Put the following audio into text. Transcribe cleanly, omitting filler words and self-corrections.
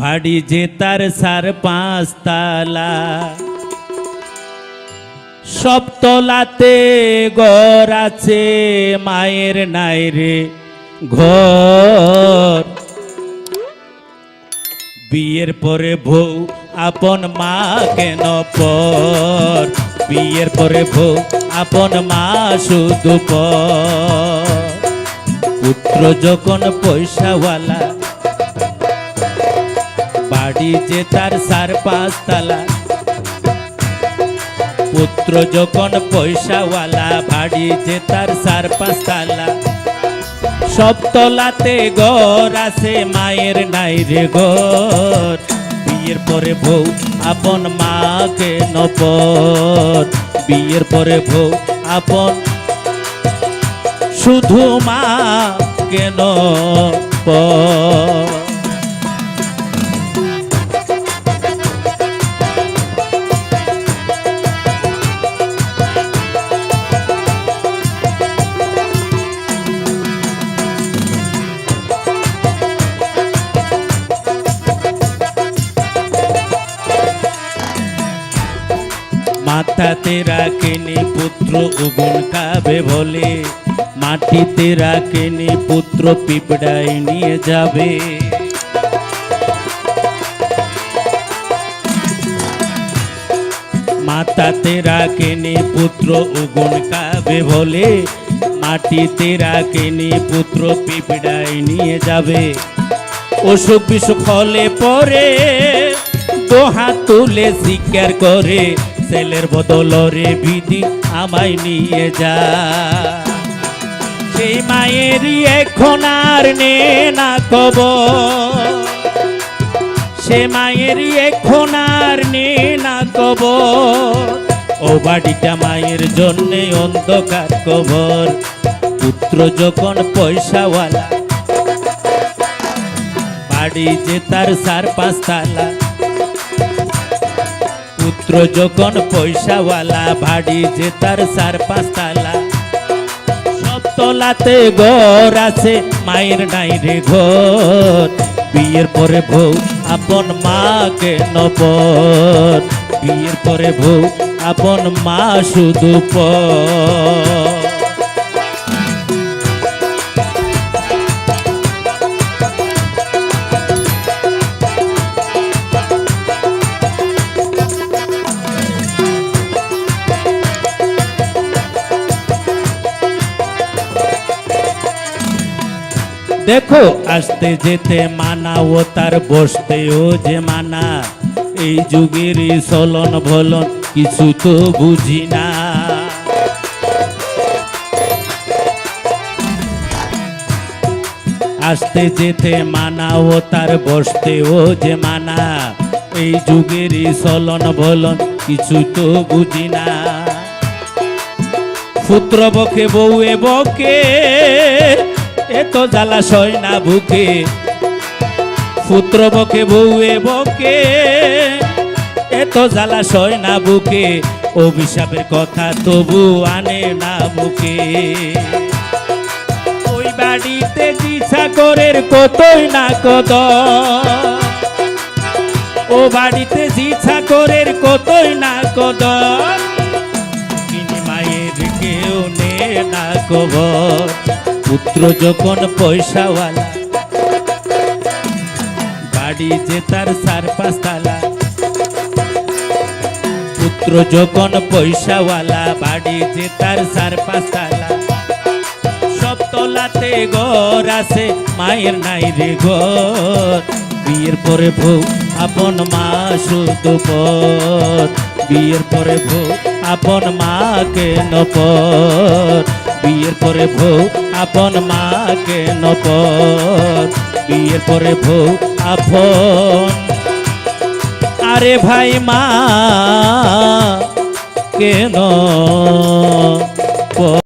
বাড়ি যে তার 4-5 তালা, সব তলাতে ঘর আছে, মায়ের নাই রে ঘর। বিয়ের পরে বউ আপন মা কেন পর, বিয়ের পরে বউ আপন মা শুধু পর। পুত্র যখন পয়সাওয়ালা, বাড়ি যে তার 4-5 তালা, পুত্র যখন পয়সাওয়ালা, বাড়ি যে তার 4-5 তালা, সব তলাতে ঘর আছে, মায়ের নাই রে ঘর। বিয়ের পরে বউ আপন মা কেন পর, বিয়ের পরে বউ আপন শুধু মা কেন পর। মাথাতে রাখেনি পুত্র উগুন খাবে বলে, মাটিতে রাখেনি পুত্র পিঁপড়ায় নিয়ে যাবে। মাথাতে রাখেনি পুত্র উগুন খাবে বলে, মাটিতে রাখেনি পুত্র পিঁপড়ায় নিয়ে যাবে। অসুখ বিসুখ হলে পরে দোহাত তুলে স্বীকার করে, ছেলের বদলরে বিধি আমায় নিয়ে যা। সেই মায়েরই এখন আর নে না খবর, সে মায়েরই এখন আর নে না খবর। ও বাড়িটা মায়ের জন্যে অন্ধকার কবর। পুত্র যখন পয়সাওয়ালা, বাড়ি যে তার 4-5 তালা, পুত্র যখন পয়সাওয়ালা, বাড়ি যে তার 4-5 তালা, সব তলাতে ঘর আছে, মায়ের নাই রে ঘর। বিয়ের পরে বউ আপন মা কেন পর, বিয়ের পরে বউ আপন মা শুধু পর। দেখো আসতে যেতে মানা, ও তার বসতেও যে মানা। এই যুগের চলন ভলন কিছু তো বুঝি না। আসতে যেতে মানা, ও তার বসতেও যে মানা। এই যুগের চলন ভলন কিছু তো বুঝি না। পুত্র বকে বউয়ে বকে, এত জ্বালা সয় না বুকে। পুত্র বকে বউয়ে বকে, এত জ্বালা সয় না বুকে। অভিশাপের কথা তবু আনে না মুখে। ওই বাড়িতে জিছা করের কতই না কদর, ও বাড়িতে জিছা করের কতই না কদর। কিনি মায়ের কেউ নে না খবর। পুত্র যখন পয়সাওয়ালা, বাড়ি যে তার 4-5 তালা, পুত্র যখন পয়সাওয়ালা, বাড়ি যে তার 4-5 তালা, সব তলাতে ঘর আছে, মায়ের নাই রে ঘর। বিয়ের পরে বউ আপন মা শুধু পর, বিয়ের পরে বউ আপন মা কেন পর, বিয়ের পরে বউ আপন মা কেন পর, বিয়ের পরে বউ আপন, আরে ভাই মা কেন পর।